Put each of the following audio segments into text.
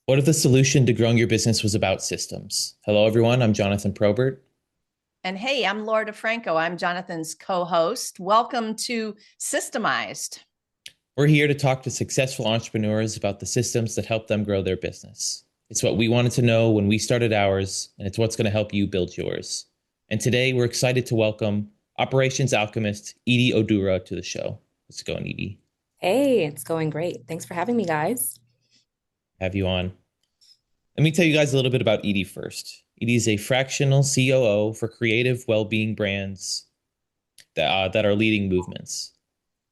What if the solution to growing your business was about systems? Hello, everyone. I'm Jonathan Probert. And hey, I'm Laura Franco. I'm Jonathan's co host. Welcome to Systemized. We're here to talk to successful entrepreneurs about the systems that help them grow their business. It's what we wanted to know when we started ours, and it's what's going to help you build yours. And today we're excited to welcome Operations Alchemist Edi Oduraa to the show. Let's go, Edi. Hey, it's going great. Thanks for having me, guys. Have you on. Let me tell you guys a little bit about Edi first. Edi is a fractional COO for creative well-being brands that are leading movements.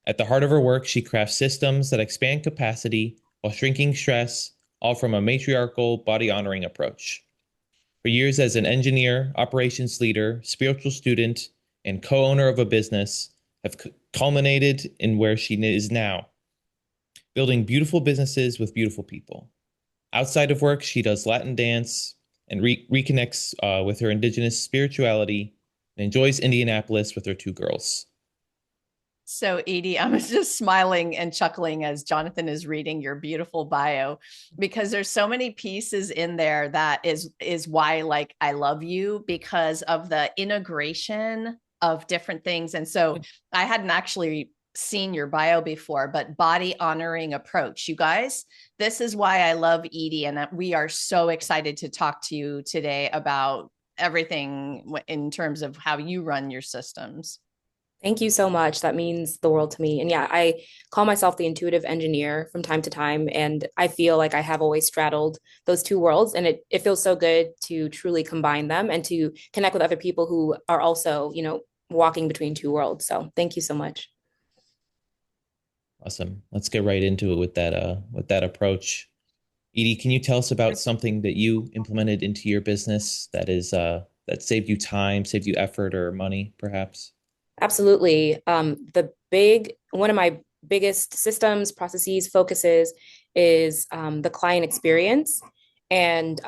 At the heart of her work, she crafts systems that expand capacity while shrinking stress, all from a matriarchal, body honoring approach. For years as an engineer, operations leader, spiritual student, and co owner of a business, have culminated in where she is now, building beautiful businesses with beautiful people. Outside of work, she does Latin dance and reconnects with her indigenous spirituality and enjoys Indianapolis with her two girls. So, Edie, I'm just smiling and chuckling as Jonathan is reading your beautiful bio because there's so many pieces in there that is why like I love you because of the integration of different things. And so I hadn't actually seen your bio before, but body honoring approach. You guys, this is why I love Edie and that we are so excited to talk to you today about everything in terms of how you run your systems. Thank you so much. That means the world to me. And yeah, I call myself the intuitive engineer from time to time. And I feel like I have always straddled those two worlds. And it feels so good to truly combine them and to connect with other people who are also, walking between two worlds. So thank you so much. Awesome. Let's get right into it with that approach. Edie, can you tell us about something that you implemented into your business that saved you time, saved you effort or money, perhaps? Absolutely. One of my biggest systems, processes, focuses is the client experience. And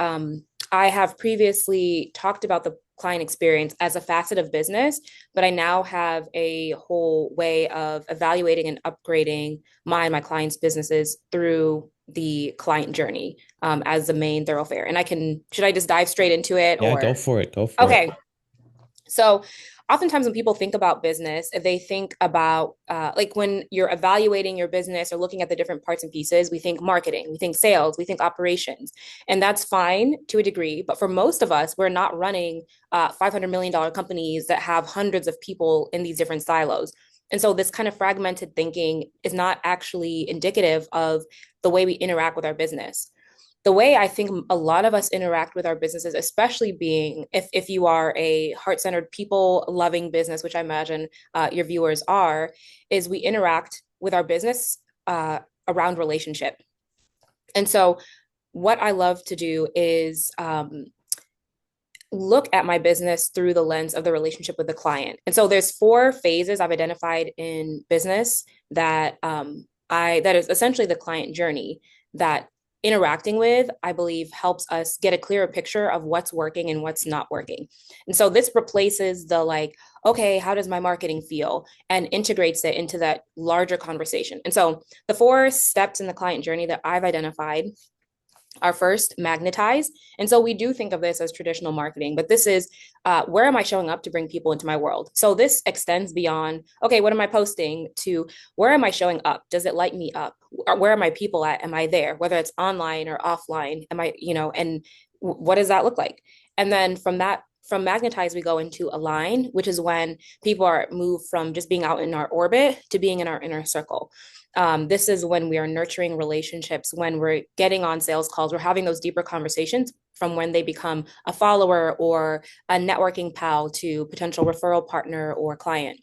I have previously talked about the client experience as a facet of business, but I now have a whole way of evaluating and upgrading my clients' businesses through the client journey as the main thoroughfare. And should I just dive straight into it Yeah, go or? for it. Go for it. Okay. So oftentimes when people think about business, they think about like when you're evaluating your business or looking at the different parts and pieces, we think marketing, we think sales, we think operations. And that's fine to a degree. But for most of us, we're not running $500 million companies that have hundreds of people in these different silos. And so this kind of fragmented thinking is not actually indicative of the way we interact with our business. The way I think a lot of us interact with our businesses, especially being if you are a heart-centered, people-loving business, which I imagine your viewers are, is we interact with our business around relationship. And so, what I love to do is look at my business through the lens of the relationship with the client. And so, there's four phases I've identified in business that is essentially the client journey that interacting with, I believe, helps us get a clearer picture of what's working and what's not working. And so this replaces the like, okay, how does my marketing feel? And integrates it into that larger conversation. And so the four steps in the client journey that I've identified are first magnetize. And so we do think of this as traditional marketing, but this is where am I showing up to bring people into my world? So this extends beyond, okay, what am I posting to where am I showing up? Does it light me up? Or where are my people at? Am I there? Whether it's online or offline, am I, and what does that look like? And then from magnetize, we go into align, which is when people are moved from just being out in our orbit to being in our inner circle. This is when we are nurturing relationships, when we're getting on sales calls, we're having those deeper conversations from when they become a follower or a networking pal to potential referral partner or client.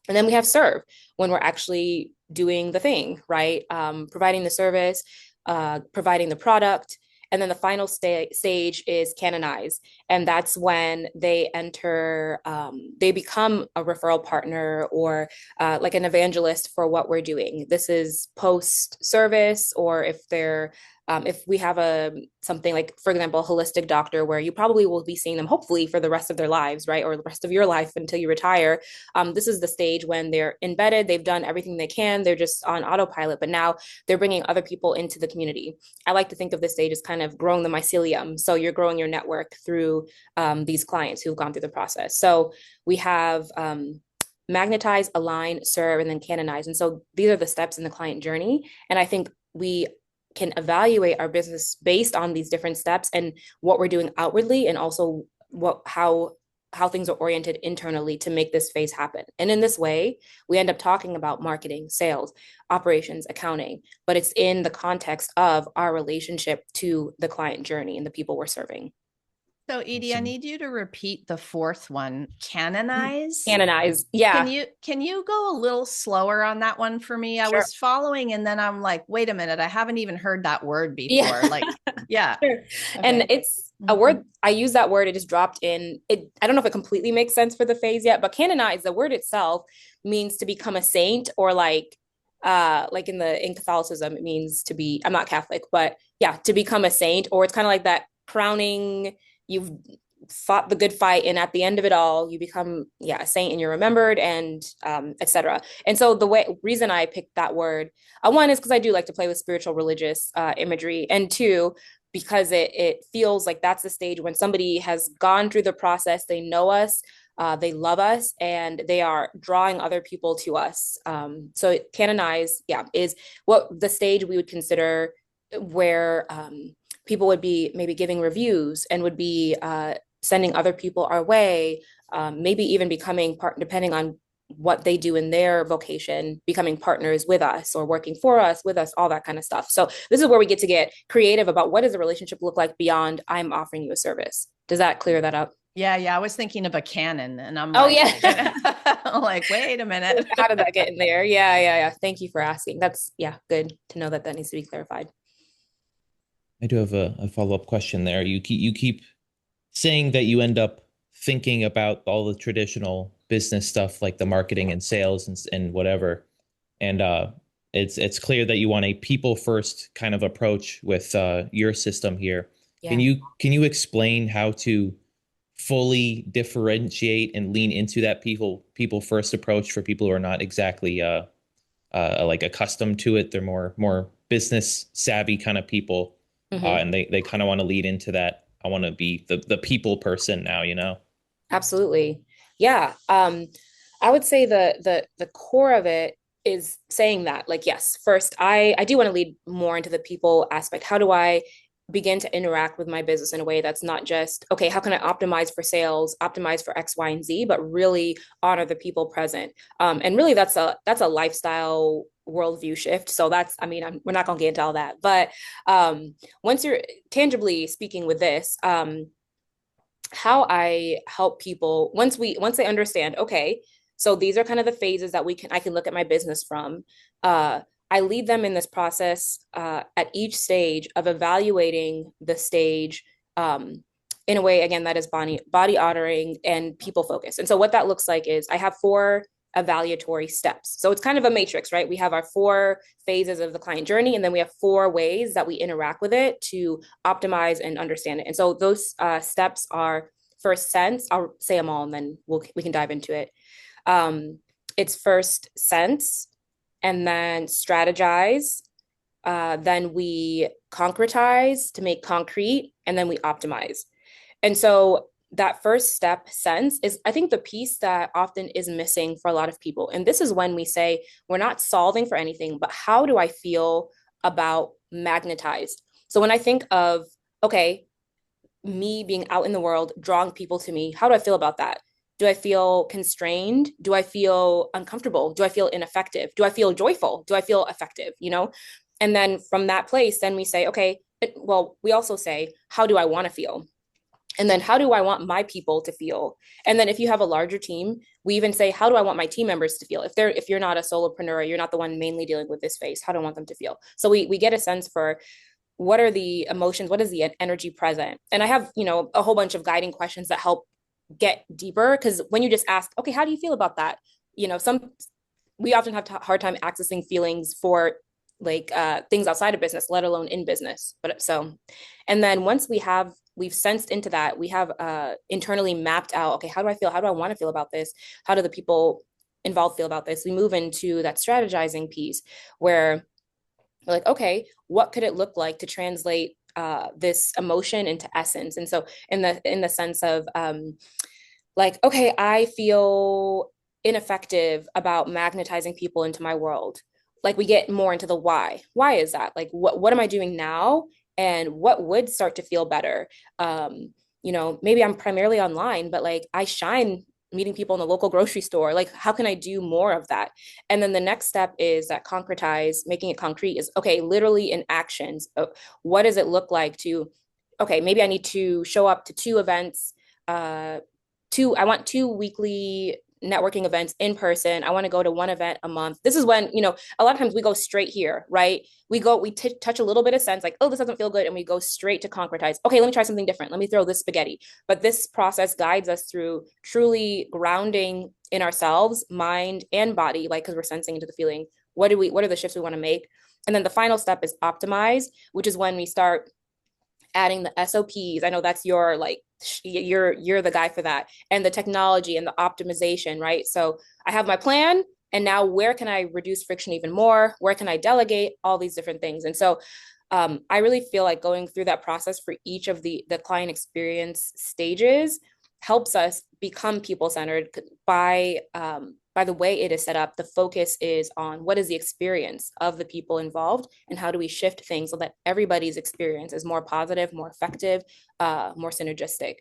And then we have serve when we're actually doing the thing, right? Providing the service, providing the product. And then the final stage is canonize. And that's when they become a referral partner or like an evangelist for what we're doing. This is post service, or if they're If we have something like, for example, a holistic doctor, where you probably will be seeing them hopefully for the rest of their lives, right? Or the rest of your life until you retire. This is the stage when they're embedded, they've done everything they can, they're just on autopilot, but now they're bringing other people into the community. I like to think of this stage as kind of growing the mycelium. So you're growing your network through these clients who've gone through the process. So we have magnetize, align, serve, and then canonize. And so these are the steps in the client journey. And I think we can evaluate our business based on these different steps and what we're doing outwardly, and also how things are oriented internally to make this phase happen. And in this way, we end up talking about marketing, sales, operations, accounting, but it's in the context of our relationship to the client journey and the people we're serving. So Edi, I need you to repeat the fourth one, canonize. Canonize, yeah. Can you go a little slower on that one for me? I was following, and then I'm like, wait a minute, I haven't even heard that word before. Like, yeah. Sure. Okay. And it's a word, I use that word, it just dropped in. I don't know if it completely makes sense for the phase yet, but canonize, the word itself means to become a saint, or like in Catholicism, it means to be, I'm not Catholic, but yeah, to become a saint, or it's kind of like that crowning, you've fought the good fight, and at the end of it all, you become a saint, and you're remembered, and etc. And so the reason I picked that word, one is because I do like to play with spiritual religious imagery, and two, because it feels like that's the stage when somebody has gone through the process, they know us, they love us, and they are drawing other people to us. So canonize, is what the stage we would consider where people would be maybe giving reviews and would be sending other people our way, maybe even becoming depending on what they do in their vocation, becoming partners with us or working for us, with us, all that kind of stuff. So this is where we get to get creative about what does a relationship look like beyond I'm offering you a service. Does that clear that up? Yeah. I was thinking of a canon, and I'm I'm like, wait a minute. How did that get in there? Yeah. Thank you for asking. That's good to know that needs to be clarified. I do have a follow-up question there. You keep saying that you end up thinking about all the traditional business stuff like the marketing and sales and whatever. And it's clear that you want a people first kind of approach with your system here. Yeah. Can you explain how to fully differentiate and lean into that people first approach for people who are not exactly like accustomed to it? They're more business savvy kind of people. Mm-hmm. And they kind of want to lead into that. I want to be the people person now, Absolutely. Yeah. I would say the core of it is saying that, like, yes, first, I do want to lead more into the people aspect. How do I begin to interact with my business in a way that's not just, okay, how can I optimize for sales, optimize for X, Y, and Z, but really honor the people present. And really that's a lifestyle worldview shift. So we're not going to get into all that, but once you're tangibly speaking with this, how I help people, once they understand, okay, so these are kind of the phases that I can look at my business from. I lead them in this process at each stage of evaluating the stage in a way, again, that is body honoring and people focused. And so what that looks like is I have 4 evaluatory steps. So it's kind of a matrix, right? We have our 4 phases of the client journey, and then we have 4 ways that we interact with it to optimize and understand it. And so those steps are first sense. I'll say them all, and then we can dive into it. It's first sense, and then strategize. Then we concretize to make concrete, and then we optimize. And so that first step, sense, is I think the piece that often is missing for a lot of people. And this is when we say we're not solving for anything, but how do I feel about magnetized? So when I think of, okay, me being out in the world, drawing people to me, how do I feel about that? Do I feel constrained? Do I feel uncomfortable? Do I feel ineffective? Do I feel joyful? Do I feel effective? And then from that place, then we say, okay, well, we also say, how do I want to feel? And then how do I want my people to feel? And then if you have a larger team, we even say, how do I want my team members to feel? If you're not a solopreneur, you're not the one mainly dealing with this phase, how do I want them to feel? So we get a sense for what are the emotions, what is the energy present? And I have, a whole bunch of guiding questions that help get deeper, because when you just ask, okay, how do you feel about that? We often have a hard time accessing feelings for like things outside of business, let alone in business. But so, and then once we've sensed into that, we have internally mapped out, okay, how do I feel? How do I want to feel about this? How do the people involved feel about this? We move into that strategizing piece where we're like, okay, what could it look like to translate this emotion into essence? And so in the sense of like, okay, I feel ineffective about magnetizing people into my world. Like we get more into the why. Why is that? Like what am I doing now? And what would start to feel better? You know, maybe I'm primarily online, but like I shine meeting people in the local grocery store. Like, how can I do more of that? And then the next step is that concretize, making it concrete is okay, literally in actions. What does it look like to, okay, maybe I need to show up to two events, I want two weekly networking events in person. I want to go to one event a month. This is when, you know, a lot of times we go straight here, right? We touch a little bit of sense, like, oh, this doesn't feel good. And we go straight to concretize. Okay, let me try something different. Let me throw this spaghetti. But this process guides us through truly grounding in ourselves, mind and body, like, because we're sensing into the feeling. What are the shifts we want to make? And then the final step is optimize, which is when we start adding the SOPs. I know that's your like you're the guy for that, and the technology and the optimization, right? So I have my plan, and now where can I reduce friction even more? Where can I delegate? All these different things. And so I really feel like going through that process for each of the client experience stages helps us become people centered by the way it is set up. The focus is on what is the experience of the people involved and how do we shift things so that everybody's experience is more positive, more effective, more synergistic.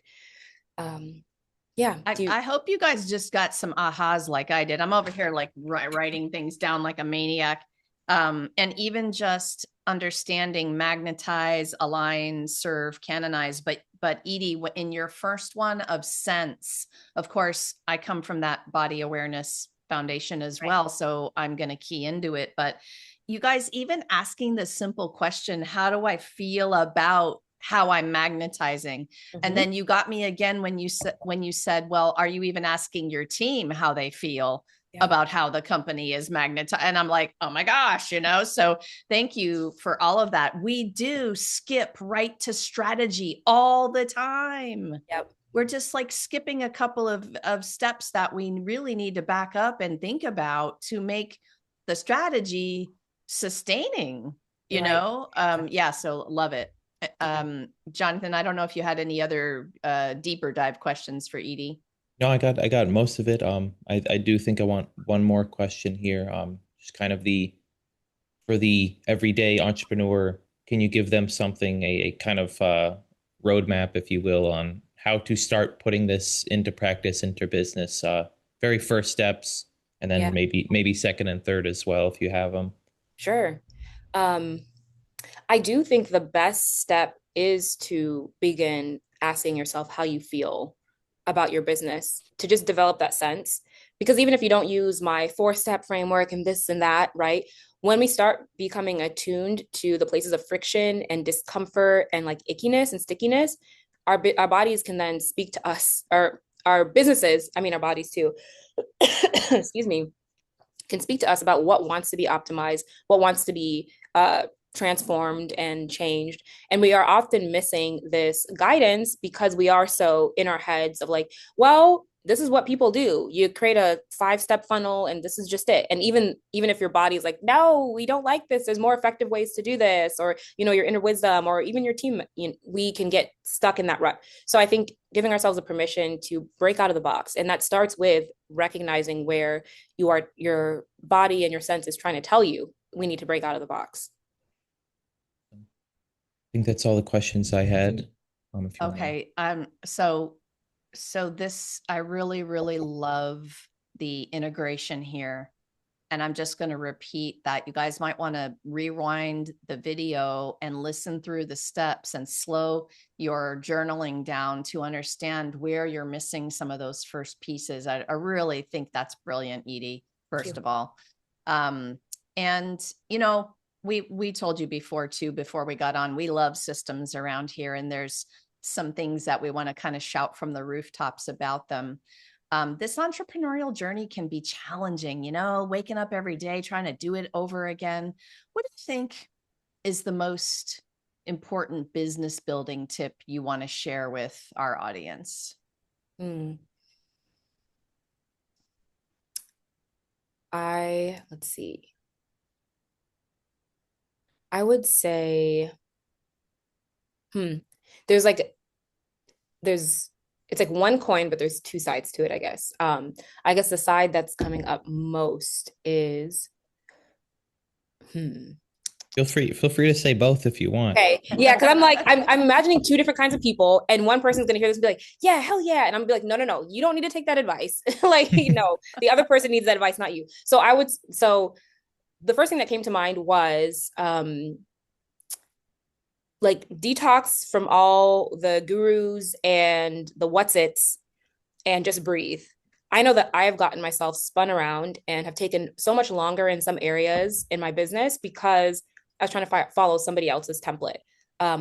Yeah. I hope you guys just got some ahas like I did. I'm over here like writing things down like a maniac. And even just understanding magnetize, align, serve, canonize. But Edi, in your first one of sense, of course, I come from that body awareness foundation as well. So I'm going to key into it. But you guys, even asking the simple question, how do I feel about how I'm magnetizing? And then you got me again when you said, well, are you even asking your team how they feel about how the company is magnetized? And I'm like, oh my gosh, you know, so thank you for all of that. We do skip right to strategy all the time. Yep. We're just like skipping a couple of steps that we really need to back up and think about to make the strategy sustaining, you know? Yeah. So love it. Jonathan, I don't know if you had any other deeper dive questions for Edi. No, I got most of it. I do think I want one more question here. Just kind of for the everyday entrepreneur, can you give them something, a kind of roadmap, if you will, on how to start putting this into practice, into business? Very first steps, and then maybe second and third as well, if you have them. Sure. I do think the best step is to begin asking yourself how you feel about your business, to just develop that sense. Because even if you don't use my 4-step framework and this and that, right? When we start becoming attuned to the places of friction and discomfort and like ickiness and stickiness, our bodies can then speak to us, or our businesses, I mean, our bodies too, excuse me, can speak to us about what wants to be optimized, what wants to be transformed and changed. And we are often missing this guidance because we are so in our heads of like, well, this is what people do. You create a 5-step funnel and this is just it. And even if your body is like, no, we don't like this, there's more effective ways to do this, or, you know, your inner wisdom, or even your team, you know, we can get stuck in that rut. So I think giving ourselves a permission to break out of the box. And that starts with recognizing where your body and your sense is trying to tell you, we need to break out of the box. I think that's all the questions I had. Okay. So this, I really, really love the integration here. And I'm just going to repeat that. You guys might want to rewind the video and listen through the steps and slow your journaling down to understand where you're missing some of those first pieces. I really think that's brilliant, Edi, first of all. And, you know, we told you before too, before we got on, we love systems around here, and there's some things that we want to kind of shout from the rooftops about them. This entrepreneurial journey can be challenging, you know, waking up every day, trying to do it over again. What do you think is the most important business building tip you want to share with our audience? Let's see. I would say, there's like, it's like one coin, but there's two sides to it, I guess. I guess the side that's coming up most is, Feel free to say both if you want. Okay. Yeah, because I'm imagining two different kinds of people, and one person's gonna hear this and be like, yeah, hell yeah. And I'm gonna be like, no, you don't need to take that advice. Like, the other person needs that advice, not you. So the first thing that came to mind was like detox from all the gurus and the what's its and just breathe. I know that I have gotten myself spun around and have taken so much longer in some areas in my business because I was trying to follow somebody else's template,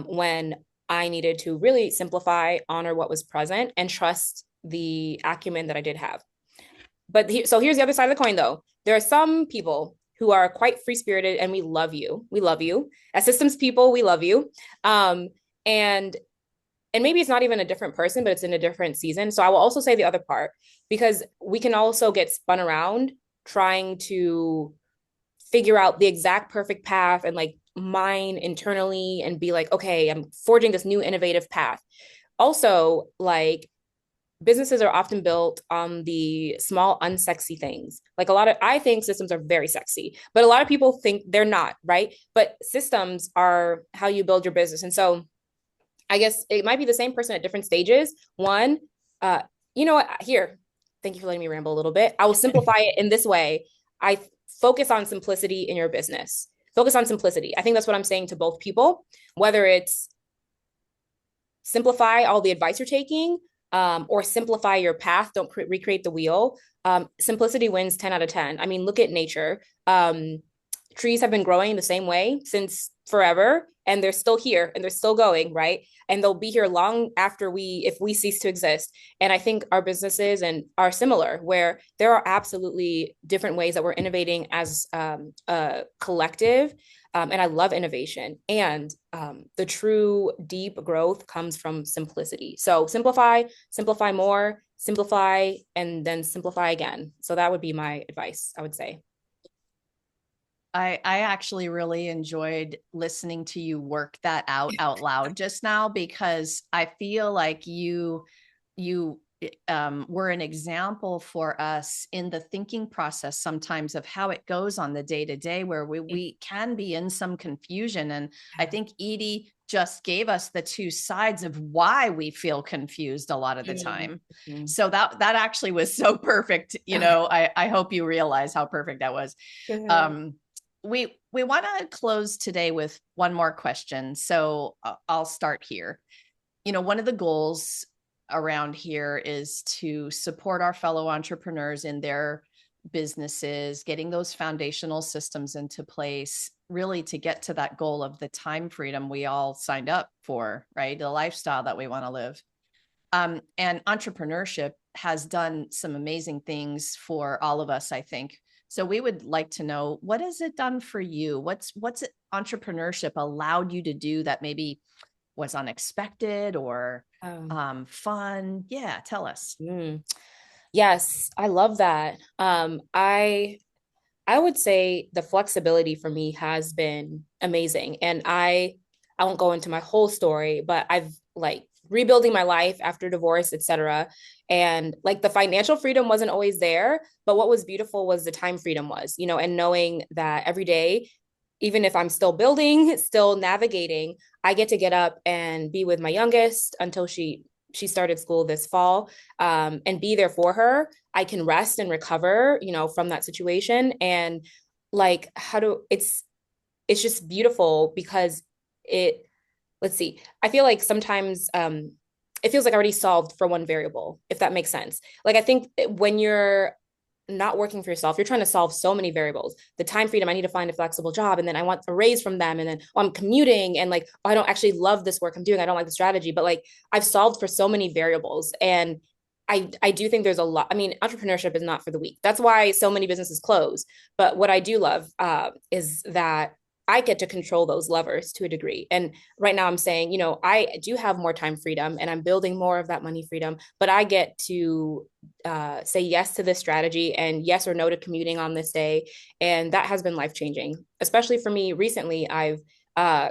when I needed to really simplify, honor what was present, and trust the acumen that I did have. So here's the other side of the coin, though. There are some people who are quite free-spirited, and we love you. We love you. As systems people, we love you. And maybe it's not even a different person, but it's in a different season. So I will also say the other part, because we can also get spun around trying to figure out the exact perfect path and like mine internally and be like, okay, I'm forging this new innovative path. Also, like, businesses are often built on the small, unsexy things. Like I think systems are very sexy, but a lot of people think they're not, right? But systems are how you build your business. And so I guess it might be the same person at different stages. One, you know what? Here, thank you for letting me ramble a little bit. I will simplify it in this way. I focus on simplicity in your business. Focus on simplicity. I think that's what I'm saying to both people, whether it's simplify all the advice you're taking, or simplify your path. Don't recreate the wheel. Simplicity wins 10 out of 10. I mean, look at nature. Trees have been growing the same way since forever, and they're still here and they're still going, right? And they'll be here long after if we cease to exist. And I think our businesses are similar, where there are absolutely different ways that we're innovating as a collective. And I love innovation. And the true deep growth comes from simplicity. So simplify more, simplify, and then simplify again. So that would be my advice, I would say. I actually really enjoyed listening to you work that out loud just now, because I feel like you were an example for us in the thinking process sometimes of how it goes on the day-to-day, where we can be in some confusion. And I think Edi just gave us the two sides of why we feel confused a lot of the time. Mm-hmm. So that actually was so perfect. I hope you realize how perfect that was. Mm-hmm. We want to close today with one more question. So I'll start here. One of the goals around here is to support our fellow entrepreneurs in their businesses, getting those foundational systems into place, really to get to that goal of the time freedom we all signed up for, right? The lifestyle that we want to live. And entrepreneurship has done some amazing things for all of us, I think. So we would like to know, what has it done for you? What's entrepreneurship allowed you to do that maybe was unexpected or fun? Yeah, tell us. Yes, I love that. I would say the flexibility for me has been amazing. And I won't go into my whole story, but I've rebuilding my life after divorce, etc. And the financial freedom wasn't always there, but what was beautiful was the time freedom was, and knowing that every day, even if I'm still building, still navigating, I get to get up and be with my youngest until she started school this fall, and be there for her. I can rest and recover, from that situation. And it's just beautiful because let's see, I feel like sometimes it feels like I already solved for one variable, if that makes sense. I think when you're not working for yourself, you're trying to solve so many variables. The time freedom, I need to find a flexible job, and then I want a raise from them, and then I'm commuting, and I don't actually love this work I'm doing. I don't like the strategy, but I've solved for so many variables. And I do think there's a lot. I mean, entrepreneurship is not for the weak. That's why so many businesses close. But what I do love is that I get to control those levers to a degree. And right now I'm saying, I do have more time freedom and I'm building more of that money freedom, but I get to say yes to this strategy and yes or no to commuting on this day. And that has been life changing, especially for me recently. I've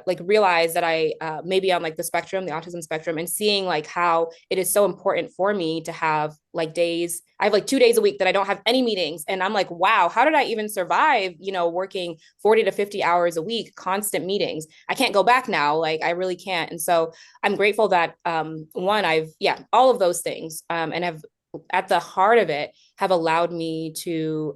like realize that I maybe on like the spectrum, the autism spectrum, and seeing like how it is so important for me to have like days. I have like 2 days a week that I don't have any meetings, and I'm like, wow, how did I even survive? Working 40 to 50 hours a week, constant meetings. I can't go back now. Like I really can't. And so I'm grateful that one, I've all of those things, and have at the heart of it have allowed me to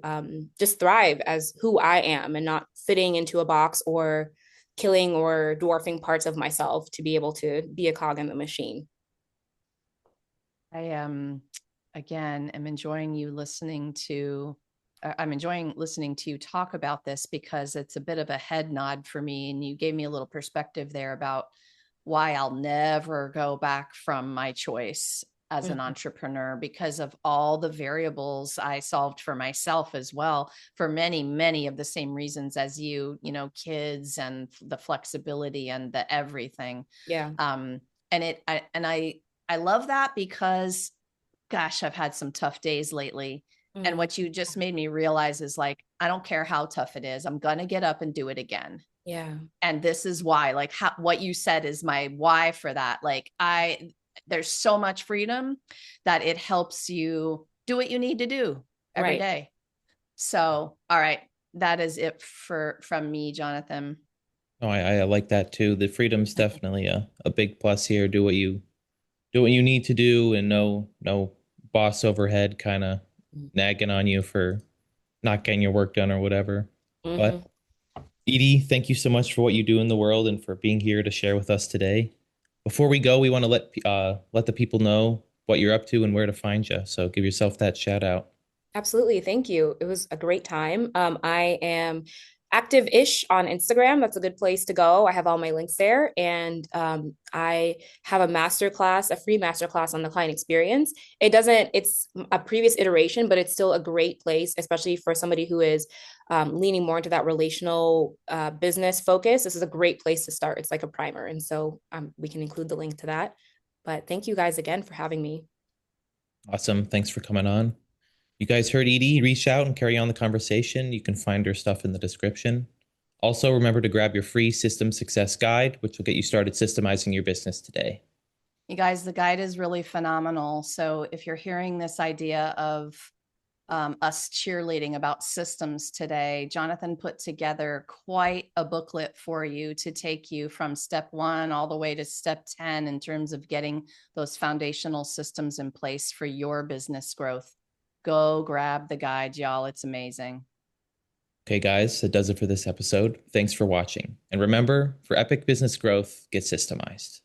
just thrive as who I am and not fitting into a box or killing or dwarfing parts of myself to be able to be a cog in the machine. I again am enjoying listening to you talk about this because it's a bit of a head nod for me, and you gave me a little perspective there about why I'll never go back from my choice as an entrepreneur, because of all the variables I solved for myself as well, for many, many of the same reasons as you, kids and the flexibility and the everything. Yeah. I love that because, gosh, I've had some tough days lately. And what you just made me realize is like, I don't care how tough it is. I'm going to get up and do it again. Yeah. And this is why, like what you said is my why for that. Like there's so much freedom that it helps you do what you need to do every day. So, all right. That is it from me, Jonathan. Oh, I like that too. The freedom's definitely a big plus here. Do what you need to do, and no boss overhead kind of nagging on you for not getting your work done or whatever. But Edi, thank you so much for what you do in the world and for being here to share with us today. Before we go, we want to let the people know what you're up to and where to find you. So give yourself that shout out. Absolutely. Thank you. It was a great time. I am active-ish on Instagram. That's a good place to go. I have all my links there. And I have a free masterclass on the client experience. It's a previous iteration, but it's still a great place, especially for somebody who is leaning more into that relational business focus. This is a great place to start. It's like a primer. And so we can include the link to that. But thank you guys again for having me. Awesome. Thanks for coming on. You guys heard Edi. Reach out and carry on the conversation. You can find her stuff in the description. Also, remember to grab your free System Success Guide, which will get you started systemizing your business today. You guys, the guide is really phenomenal. So if you're hearing this idea of us cheerleading about systems today, Jonathan put together quite a booklet for you to take you from step 1 all the way to step 10 in terms of getting those foundational systems in place for your business growth. Go grab the guide, y'all. It's amazing. Okay, guys, that does it for this episode. Thanks for watching. And remember, for epic business growth, get systemized.